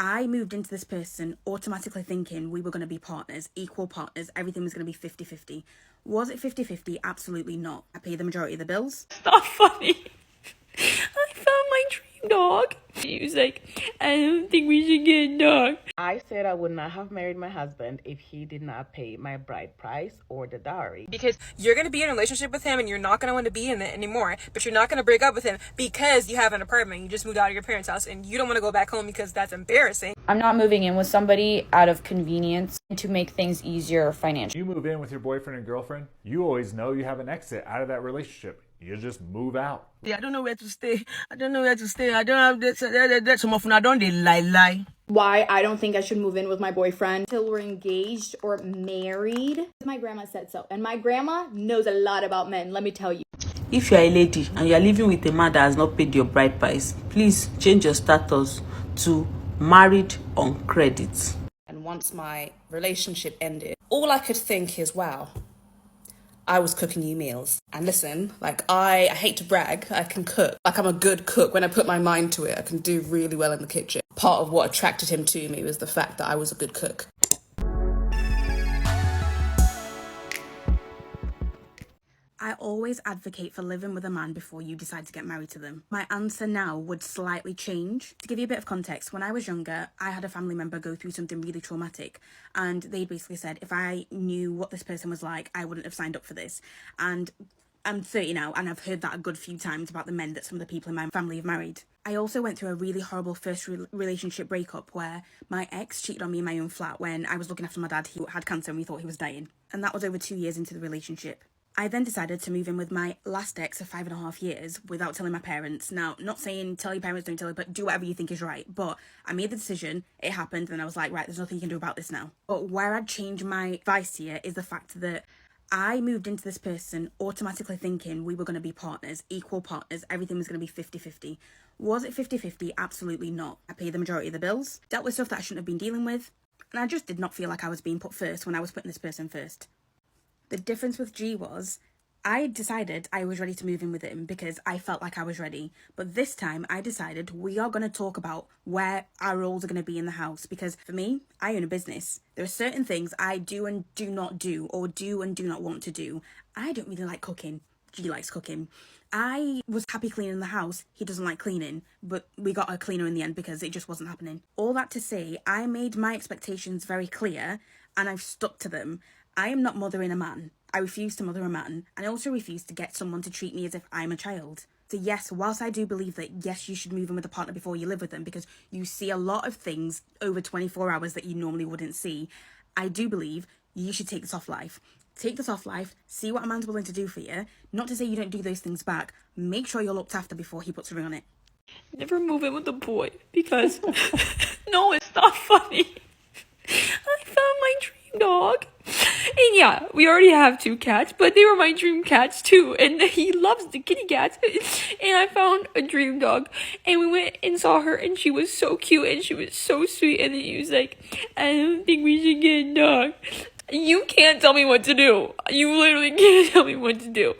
I moved into this person automatically thinking we were going to be partners, equal partners, everything was going to be 50-50. Was it 50-50? Absolutely not. I paid the majority of the bills. Not funny. I found my dream dog. He was like, I don't think we should get a dog. I said I would not have married my husband if he did not pay my bride price or the dowry. Because you're going to be in a relationship with him and you're not going to want to be in it anymore, but you're not going to break up with him because you have an apartment. You just moved out of your parents' house and you don't want to go back home because that's embarrassing. I'm not moving in with somebody out of convenience and to make things easier financially. You move in with your boyfriend and girlfriend, you always know you have an exit out of that relationship. You just move out. I don't know where to stay. I don't have that some of I don't they lie. Why I don't think I should move in with my boyfriend till we're engaged or married. My grandma said so. And my grandma knows a lot about men, let me tell you. If you are a lady and you are living with a man that has not paid your bride price, please change your status to married on credit. And once my relationship ended, all I could think is, wow, I was cooking you meals. And listen, like I hate to brag, I can cook. Like I'm a good cook. When I put my mind to it, I can do really well in the kitchen. Part of what attracted him to me was the fact that I was a good cook. I always advocate for living with a man before you decide to get married to them. My answer now would slightly change. To give you a bit of context, when I was younger, I had a family member go through something really traumatic, and they basically said if I knew what this person was like, I wouldn't have signed up for this. And I'm 30 now, and I've heard that a good few times about the men that some of the people in my family have married. I also went through a really horrible first relationship breakup where my ex cheated on me in my own flat when I was looking after my dad. He had cancer and we thought he was dying. And that was over 2 years into the relationship. I then decided to move in with my last ex of 5.5 years without telling my parents. Now, not saying tell your parents, don't tell you, but do whatever you think is right. But I made the decision, it happened, and I was like, right, there's nothing you can do about this now. But where I'd change my advice here is the fact that I moved into this person automatically thinking we were going to be partners, equal partners, everything was going to be 50-50. Was it 50-50? Absolutely not. I paid the majority of the bills, dealt with stuff that I shouldn't have been dealing with, and I just did not feel like I was being put first when I was putting this person first. The difference with G was I decided I was ready to move in with him because I felt like I was ready. But this time I decided we are going to talk about where our roles are going to be in the house. Because for me, I own a business. There are certain things I do and do not do, or do and do not want to do. I don't really like cooking. G likes cooking. I was happy cleaning the house. He doesn't like cleaning, but we got a cleaner in the end because it just wasn't happening. All that to say, I made my expectations very clear and I've stuck to them. I am not mothering a man. I refuse to mother a man, and I also refuse to get someone to treat me as if I'm a child. So yes, whilst I do believe that yes, you should move in with a partner before you live with them because you see a lot of things over 24 hours that you normally wouldn't see, I do believe you should take this off life. Take this off life, see what a man's willing to do for you. Not to say you don't do those things back. Make sure you're looked after before he puts a ring on it. Never move in with a boy because no, it's not funny. I found my dream dog. And yeah, we already have 2 cats, but they were my dream cats too. And he loves the kitty cats. And I found a dream dog. And we went and saw her, and she was so cute and she was so sweet. And then he was like, I don't think we should get a dog. You can't tell me what to do. You literally can't tell me what to do.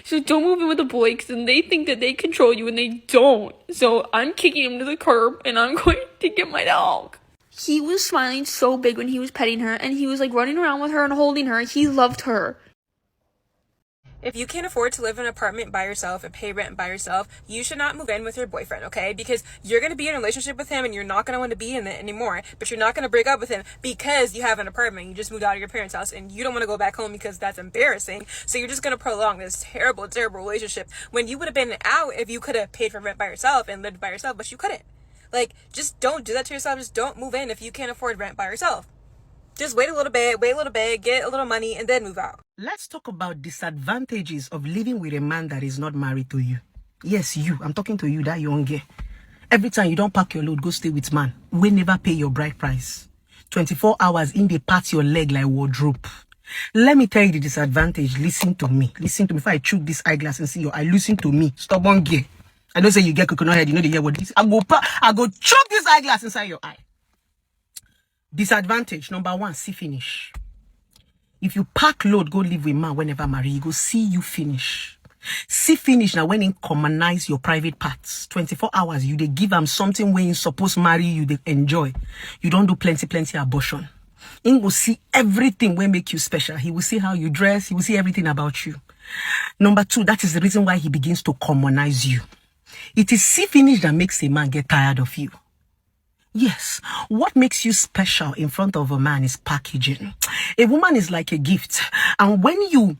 So don't move in with a boy because then they think that they control you and they don't. So I'm kicking him to the curb and I'm going to get my dog. He was smiling so big when he was petting her, and he was like running around with her and holding her. He loved her. If you can't afford to live in an apartment by yourself and pay rent by yourself, you should not move in with your boyfriend, okay? Because you're going to be in a relationship with him and you're not going to want to be in it anymore, but you're not going to break up with him because you have an apartment. You just moved out of your parents' house and you don't want to go back home because that's embarrassing. So you're just going to prolong this terrible, terrible relationship when you would have been out if you could have paid for rent by yourself and lived by yourself, but you couldn't. Like, just don't do that to yourself. Just don't move in if you can't afford rent by yourself. Just wait a little bit, get a little money, and then move out. Let's talk about disadvantages of living with a man that is not married to you. Yes, you. I'm talking to you, that young girl. Every time you don't pack your load, go stay with man. We never pay your bride price. 24 hours in, they pat your leg like wardrobe. Let me tell you the disadvantage. Listen to me. Listen to me. If I chook this eyeglass and see your eye, listen to me. Stubborn girl. I don't say you get coconut head, you know the year what this. I go choke this eyeglass inside your eye. Disadvantage number 1, see finish. If you pack load, go live with man whenever marry, he go see you finish. See finish now when he commonize your private parts. 24 hours, you they give him something when you supposed marry you they enjoy. You don't do plenty abortion. He will see everything will make you special. He will see how you dress. He will see everything about you. Number two, that is the reason why he begins to commonize you. It is see finish that makes a man get tired of you. Yes, what makes you special in front of a man is packaging. A woman is like a gift. And when you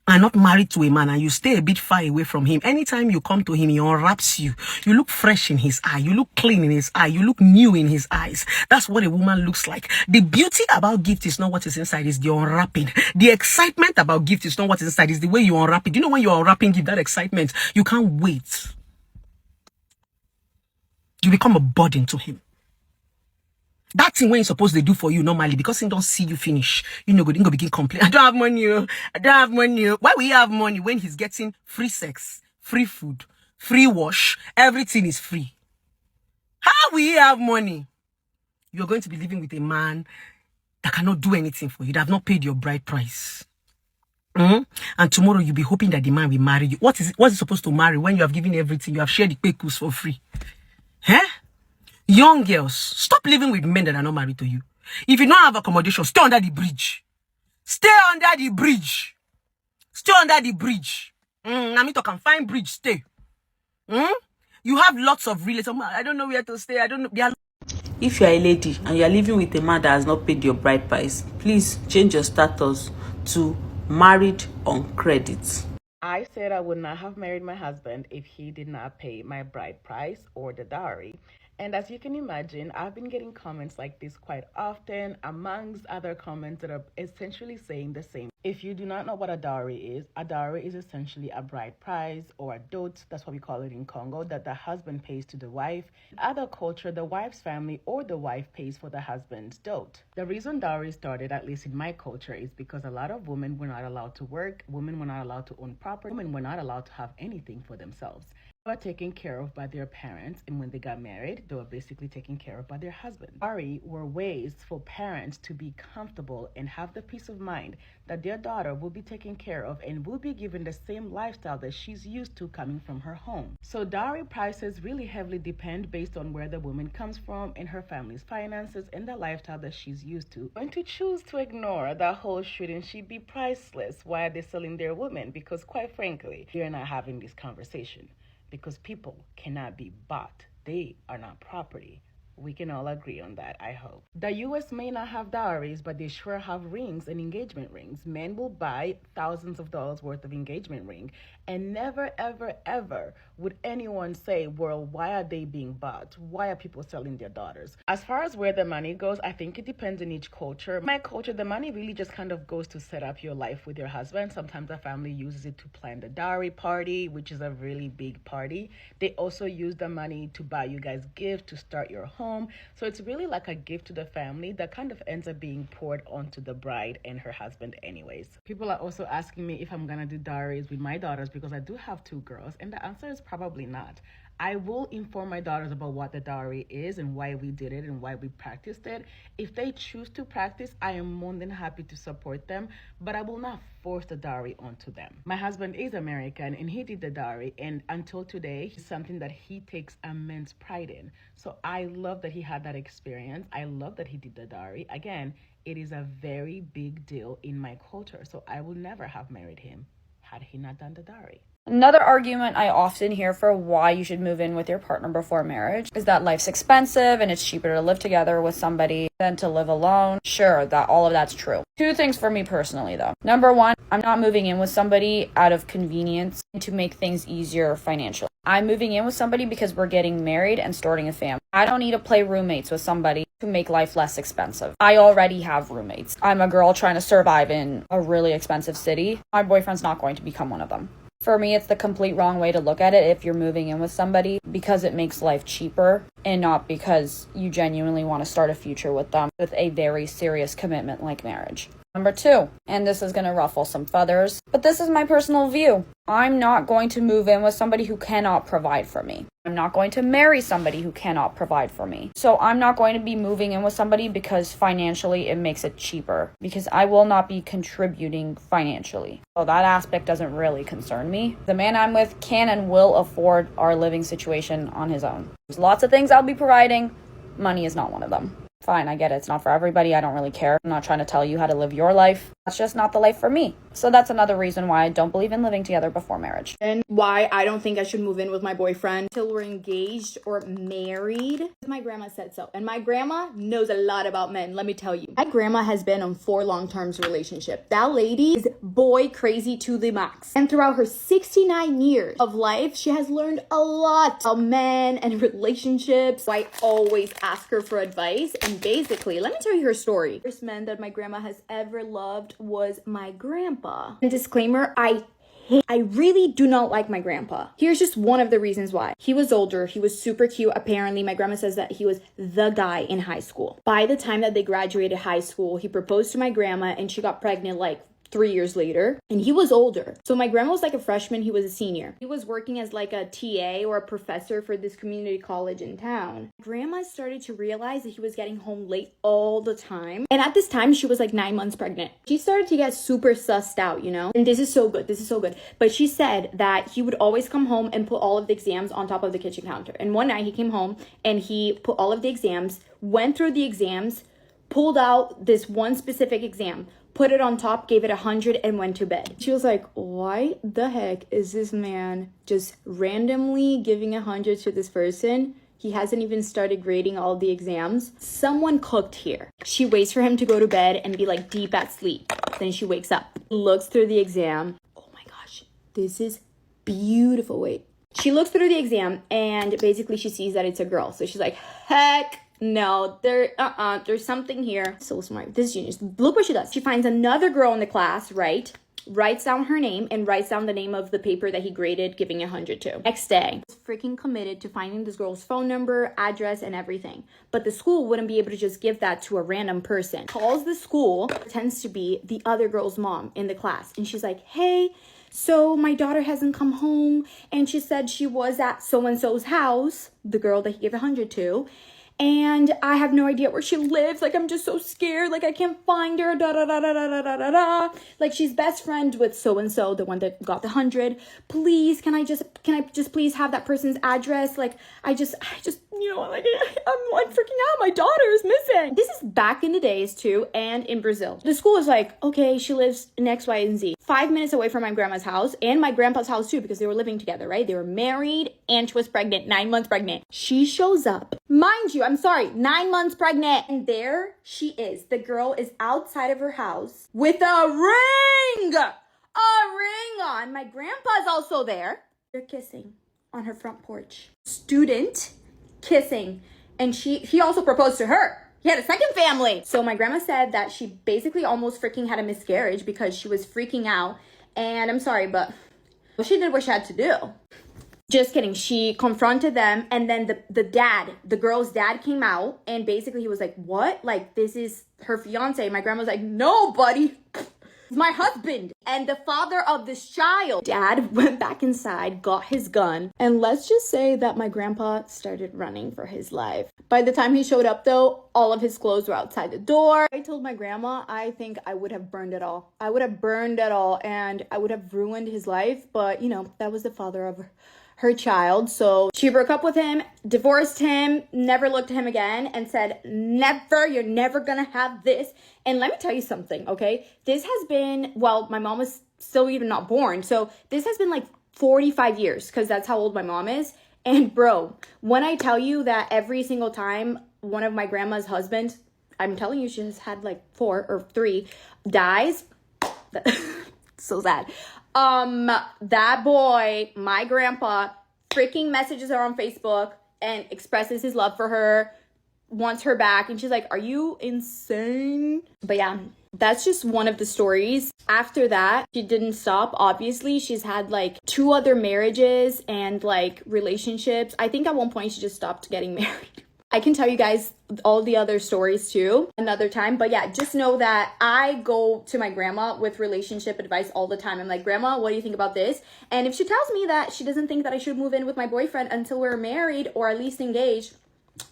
are not married to a man and you stay a bit far away from him, anytime you come to him, he unwraps you. You look fresh in his eye. You look clean in his eye. You look new in his eyes. That's what a woman looks like. The beauty about gift is not what is inside, it's the unwrapping. The excitement about gift is not what is inside, it's the way you unwrap it. You know when you're unwrapping gift, that excitement, you can't wait. You become a burden to him. That thing when you're supposed to do for you normally, because he don't see you finish, you know, go begin complain. I don't have money. I don't have money. Why will you have money when he's getting free sex, free food, free wash? Everything is free. How will you have money? You're going to be living with a man that cannot do anything for you, that have not paid your bride price. And tomorrow you'll be hoping that the man will marry you. What's he supposed to marry when you have given everything? You have shared the pekus for free. Huh? Young girls, stop living with men that are not married to you. If you don't have accommodation, stay under the bridge. Stay under the bridge. Stay under the bridge. I mean, talk and find bridge, stay. You have lots of relatives. I don't know where to stay. I don't know. If you are a lady and you are living with a man that has not paid your bride price, please change your status to married on credit. I said I would not have married my husband if he did not pay my bride price or the dowry. And as you can imagine, I've been getting comments like this quite often, amongst other comments that are essentially saying the same. If you do not know what a dowry is essentially a bride price or a dot, that's what we call it in Congo, that the husband pays to the wife. In other culture, the wife's family or the wife pays for the husband's dot. The reason dowry started, at least in my culture, is because a lot of women were not allowed to work, women were not allowed to own property, women were not allowed to have anything for themselves. They were taken care of by their parents, and when they got married, they were basically taken care of by their husband. Dowry were ways for parents to be comfortable and have the peace of mind that their daughter will be taken care of and will be given the same lifestyle that she's used to coming from her home. So dowry prices really heavily depend based on where the woman comes from and her family's finances and the lifestyle that she's used to. And to choose to ignore that whole shouldn't she be priceless, why are they selling their women? Because quite frankly, they're not having this conversation. Because people cannot be bought. They are not property. We can all agree on that, I hope. The US may not have dowries, but they sure have rings and engagement rings. Men will buy thousands of dollars worth of engagement ring, and never, ever, ever would anyone say, well, why are they being bought? Why are people selling their daughters? As far as where the money goes, I think it depends on each culture. In my culture, the money really just kind of goes to set up your life with your husband. Sometimes the family uses it to plan the dowry party, which is a really big party. They also use the money to buy you guys gifts, to start your home. So it's really like a gift to the family that kind of ends up being poured onto the bride and her husband anyways. People are also asking me if I'm gonna do dowries with my daughters because I do have 2 girls, and the answer is probably not. I will inform my daughters about what the dowry is and why we did it and why we practiced it. If they choose to practice, I am more than happy to support them, but I will not force the dowry onto them. My husband is American and he did the dowry, and until today, it's something that he takes immense pride in. So I love that he had that experience. I love that he did the dowry. Again, it is a very big deal in my culture, so I would never have married him had he not done the dowry. Another argument I often hear for why you should move in with your partner before marriage is that life's expensive and it's cheaper to live together with somebody than to live alone. Sure, that all of that's true. 2 things for me personally though. Number 1, I'm not moving in with somebody out of convenience and to make things easier financially. I'm moving in with somebody because we're getting married and starting a family. I don't need to play roommates with somebody to make life less expensive. I already have roommates. I'm a girl trying to survive in a really expensive city. My boyfriend's not going to become one of them. For me, it's the complete wrong way to look at it if you're moving in with somebody because it makes life cheaper and not because you genuinely want to start a future with them with a very serious commitment like marriage. Number 2, and this is going to ruffle some feathers, but this is my personal view. I'm not going to move in with somebody who cannot provide for me. I'm not going to marry somebody who cannot provide for me. So I'm not going to be moving in with somebody because financially it makes it cheaper, because I will not be contributing financially. So that aspect doesn't really concern me. The man I'm with can and will afford our living situation on his own. There's lots of things I'll be providing. Money is not one of them. Fine, I get it. It's not for everybody. I don't really care. I'm not trying to tell you how to live your life. That's just not the life for me. So that's another reason why I don't believe in living together before marriage. And why I don't think I should move in with my boyfriend till we're engaged or married. My grandma said so. And my grandma knows a lot about men, let me tell you. My grandma has been on 4 long-term relationships. That lady is boy crazy to the max. And throughout her 69 years of life, she has learned a lot of men and relationships. I always ask her for advice. And basically, let me tell you her story. The first man that my grandma has ever loved was my grandpa. And disclaimer, I really do not like my grandpa. Here's just one of the reasons why. He was older. He was super cute. Apparently, my grandma says that he was the guy in high school. By the time that they graduated high school, he proposed to my grandma and she got pregnant like 3 years later, and he was older. So my grandma was like a freshman, he was a senior. He was working as like a TA or a professor for this community college in town. Grandma started to realize that he was getting home late all the time. And at this time, she was like 9 months pregnant. She started to get super sussed out, you know? And this is so good. This is so good. But she said that he would always come home and put all of the exams on top of the kitchen counter. And one night he came home and he put all of the exams, went through the exams, pulled out this one specific exam, put it on top, gave it 100, and went to bed. She was like, why the heck is this man just randomly giving 100 to this person? He hasn't even started grading all the exams. Someone cooked here. She waits for him to go to bed and be like deep at sleep. Then she wakes up, looks through the exam. Oh my gosh, this is beautiful. Wait. She looks through the exam and basically she sees that it's a girl. So she's like, heck no, there's something here. So smart. This is genius. Look what she does. She finds another girl in the class, right? Writes down her name and writes down the name of the paper that he graded, giving 100 to. Next day, was freaking committed to finding this girl's phone number, address, and everything. But the school wouldn't be able to just give that to a random person. Calls the school, pretends to be the other girl's mom in the class. And she's like, hey, so my daughter hasn't come home. And she said she was at so-and-so's house, the girl that he gave 100 to. And I have no idea where she lives. Like, I'm just so scared. Like, I can't find her. Da da da da da da da da. Like, she's best friend with so and so, the one that got the 100. Please, can I just please have that person's address? Like, I just, you know, like, I'm like freaking out. My daughter is missing. This is back in the days too, and in Brazil. The school is like, okay, she lives in X, Y, and Z. 5 minutes away from my grandma's house and my grandpa's house too, because they were living together, right? They were married and she was pregnant, 9 months pregnant. She shows up. Mind you, I'm sorry, 9 months pregnant. And there she is. The girl is outside of her house with a ring on. My grandpa's also there. They're kissing on her front porch. Student kissing. And he also proposed to her. He had a second family. So my grandma said that she basically almost freaking had a miscarriage because she was freaking out. And I'm sorry, but she did what she had to do. Just kidding. She confronted them, and then the girl's dad came out, and basically he was like, what? Like, this is her fiance. My grandma was like, no, buddy. It's my husband and the father of this child. Dad went back inside, got his gun, and let's just say that my grandpa started running for his life. By the time he showed up, though, all of his clothes were outside the door. I told my grandma, I think I would have burned it all. I would have burned it all, and I would have ruined his life, but, you know, that was the father of her child. So she broke up with him, divorced him, never looked at him again, and said, never, you're never gonna have this. And let me tell you something, okay? This has been, well, my mom was still even not born. So this has been like 45 years, because that's how old my mom is. And bro, when I tell you that every single time one of my grandma's husbands, I'm telling you, she has had like 4 or 3, dies, so sad. That boy, my grandpa, freaking messages her on Facebook and expresses his love for her, wants her back, and she's like, are you insane? But yeah, that's just one of the stories. After that, she didn't stop. Obviously, she's had like 2 other marriages and like relationships. I think at one point she just stopped getting married. I can tell you guys all the other stories too another time. But yeah, just know that I go to my grandma with relationship advice all the time. I'm like, Grandma, what do you think about this? And if she tells me that she doesn't think that I should move in with my boyfriend until we're married or at least engaged,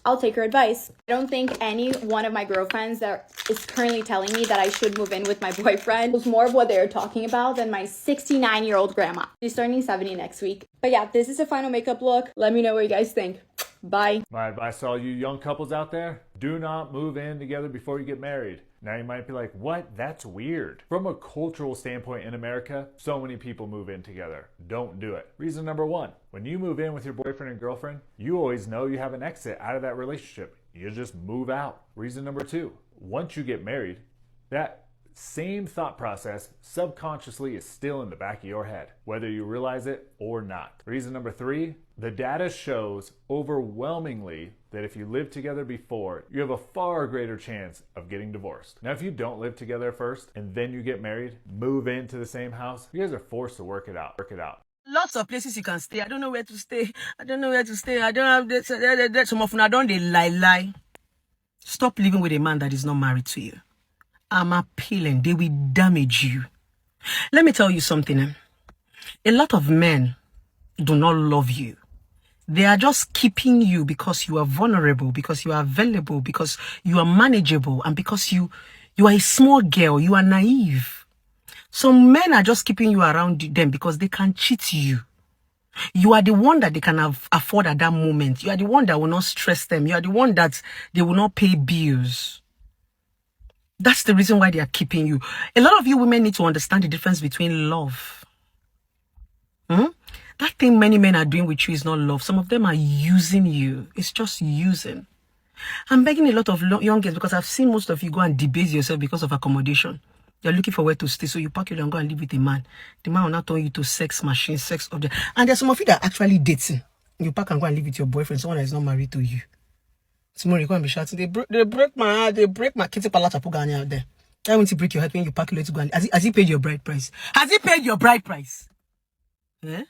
I'll take her advice. I don't think any one of my girlfriends that is currently telling me that I should move in with my boyfriend was more of what they're talking about than my 69-year-old grandma. She's turning 70 next week. But yeah, this is the final makeup look. Let me know what you guys think. Bye. My advice to all you young couples out there, do not move in together before you get married. Now you might be like, what? That's weird. From a cultural standpoint in America, so many people move in together. Don't do it. Reason number one, when you move in with your boyfriend and girlfriend, you always know you have an exit out of that relationship. You just move out. Reason number two, once you get married, that same thought process subconsciously is still in the back of your head, whether you realize it or not. Reason number three, the data shows overwhelmingly that if you live together before, you have a far greater chance of getting divorced. Now, if you don't live together first and then you get married, move into the same house, you guys are forced to work it out. Lots of places you can stay. I don't know where to stay. I don't have this. Some of them don't they lie. Stop living with a man that is not married to you. I'm appealing. They will damage you. Let me tell you something. A lot of men do not love you. They are just keeping you because you are vulnerable, because you are available, because you are manageable, and because you are a small girl, you are naive. Some men are just keeping you around them because they can cheat you. You are the one that they can afford at that moment. You are the one that will not stress them. You are the one that they will not pay bills. That's the reason why they are keeping you. A lot of you women need to understand the difference between love. That thing many men are doing with you is not love. Some of them are using you. It's just using. I'm begging a lot of young girls because I've seen most of you go and debase yourself because of accommodation. You're looking for where to stay, so you pack your and go and live with a man. The man will not turn you to sex machine, sex object. And there's some of you that are actually dating. You pack and go and live with your boyfriend, someone that is not married to you. Tomorrow you go and be shouting, they break my heart, they break my kitty palata pugani out there. I want to break your heart when you pack your to go and has he paid your bride price? Has he paid your bride price? Yeah?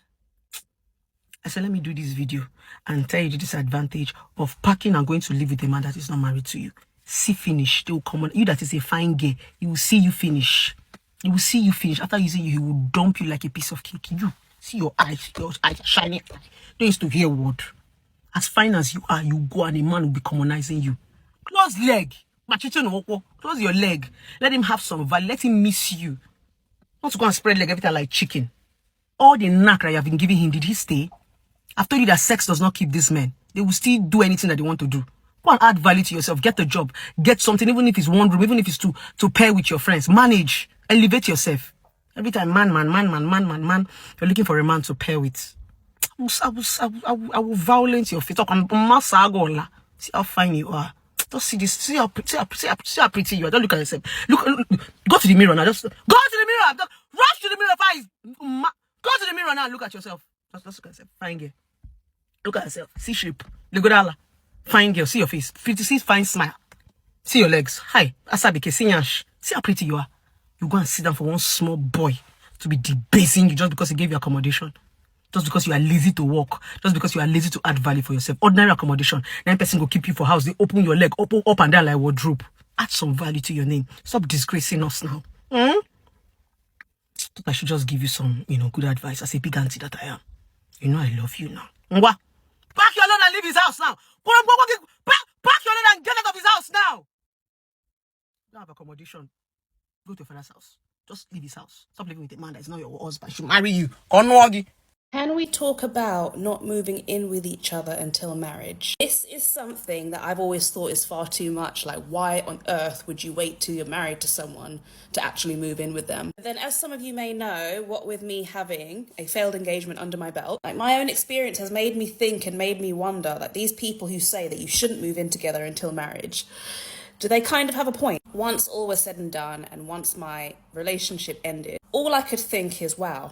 I said, let me do this video and tell you the disadvantage of packing and going to live with a man that is not married to you. See finish. They will come on. You that is a fine girl, he will see you finish. He will see you finish. After you see you, he will dump you like a piece of cake. You see your eyes shining. Don't used to hear word. As fine as you are, you go and a man will be commonizing you. Close leg. Close your leg. Let him have some value. Let him miss you. Not to go and spread leg every time like chicken. All the knack that you have been giving him, did he stay? I've told you that sex does not keep these men. They will still do anything that they want to do. Go and add value to yourself. Get a job. Get something, even if it's one room, even if it's to pair with your friends. Manage. Elevate yourself. Every time, man, you're looking for a man to pair with. I will violate your face. See how fine you are. Just see this. See how pretty you are. Don't look at yourself. Look. Go to the mirror now. Just go to the mirror. Rush to the mirror. Go to the mirror now and look at yourself. Just look at yourself. Fine girl. Look at yourself. See shape. Legodala. Fine girl. See your face. See fine smile. See your legs. Hi. Asabike. See how pretty you are. You go and sit down for one small boy to be debasing you just because he gave you accommodation. Just because you are lazy to walk. Just because you are lazy to add value for yourself. Ordinary accommodation. 9 person go keep you for house. They open your leg up and down like wardrobe. Add some value to your name. Stop disgracing us now. I should just give you some, good advice as a big auntie that I am. You know I love you now. Ngwa, pack your load and leave his house now. Pack your load and get out of his house now. Don't have accommodation. Go to your father's house. Just leave his house. Stop living with a man that is not your husband. She should marry you. Onwagi. Can we talk about not moving in with each other until marriage? This is something that I've always thought is far too much. Like, why on earth would you wait till you're married to someone to actually move in with them? Then, as some of you may know, what with me having a failed engagement under my belt, like my own experience has made me think and made me wonder, like these people who say that you shouldn't move in together until marriage, do they kind of have a point? Once all was said and done, and once my relationship ended, all I could think is, wow,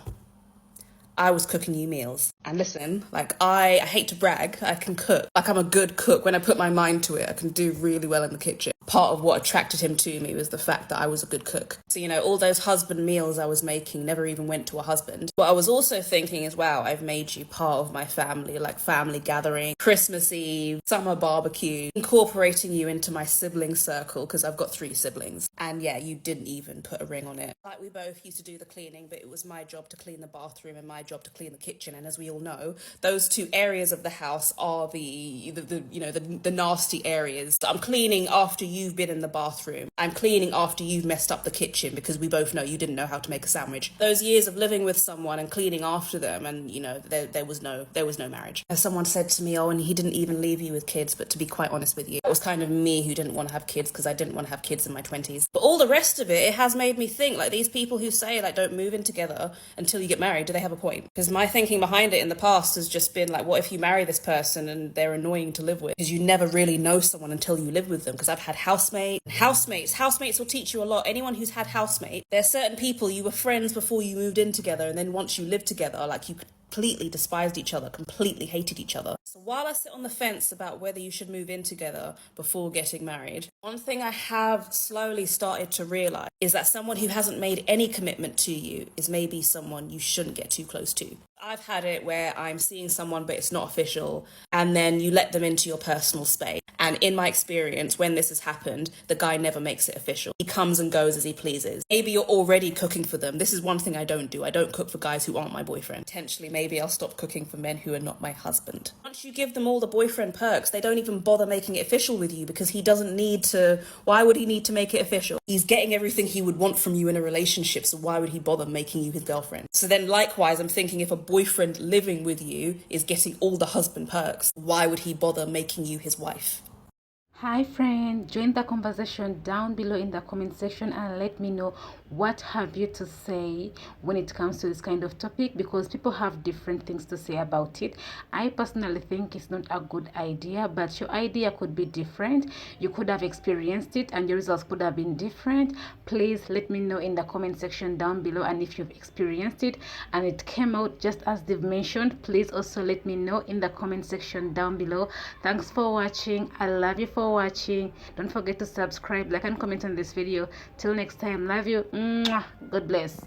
I was cooking you meals. And listen, like I hate to brag, I can cook. Like I'm a good cook. When I put my mind to it, I can do really well in the kitchen. part of what attracted him to me was the fact that I was a good cook. So, you know, all those husband meals I was making never even went to a husband. But I was also thinking as well, I've made you part of my family, like family gathering, Christmas Eve, summer barbecue, incorporating you into my sibling circle, because I've got 3 siblings. And yeah, you didn't even put a ring on it. Like, we both used to do the cleaning, but it was my job to clean the bathroom and my job to clean the kitchen. And as we all know, those 2 areas of the house are the nasty areas. So I'm cleaning after you've been in the bathroom. I'm cleaning after you've messed up the kitchen, because we both know you didn't know how to make a sandwich. Those years of living with someone and cleaning after them, and you know, there was no marriage. As someone said to me, oh, and he didn't even leave you with kids. But to be quite honest with you, it was kind of me who didn't want to have kids, because I didn't want to have kids in my 20s. But all the rest of it has made me think, like, these people who say, like, don't move in together until you get married, do they have a point? Because my thinking behind it in the past has just been like, what if you marry this person and they're annoying to live with? Because you never really know someone until you live with them. Because I've had housemates will teach you a lot. Anyone who's had housemates, there are certain people you were friends before you moved in together, and then once you live together, like, you completely despised each other, completely hated each other. So while I sit on the fence about whether you should move in together before getting married, one thing I have slowly started to realize is that someone who hasn't made any commitment to you is maybe someone you shouldn't get too close to. I've had it where I'm seeing someone but it's not official, and then you let them into your personal space. And in my experience, when this has happened, the guy never makes it official. He comes and goes as he pleases. Maybe you're already cooking for them. This is one thing I don't do. I don't cook for guys who aren't my boyfriend. Potentially, maybe I'll stop cooking for men who are not my husband. Once you give them all the boyfriend perks, they don't even bother making it official with you, because he doesn't need to. Why would he need to make it official? He's getting everything he would want from you in a relationship, so why would he bother making you his girlfriend? So then likewise, I'm thinking, if a boyfriend living with you is getting all the husband perks, why would he bother making you his wife? Hi friend, join the conversation down below in the comment section and let me know what have you to say when it comes to this kind of topic, because people have different things to say about it. I personally think it's not a good idea, but your idea could be different. You could have experienced it and your results could have been different. Please let me know in the comment section down below, and if you've experienced it and it came out just as they've mentioned, please also let me know in the comment section down below. Thanks for watching. I love you for watching. Don't forget to subscribe, like and comment on this video. Till next time, love you. Mwah. God bless.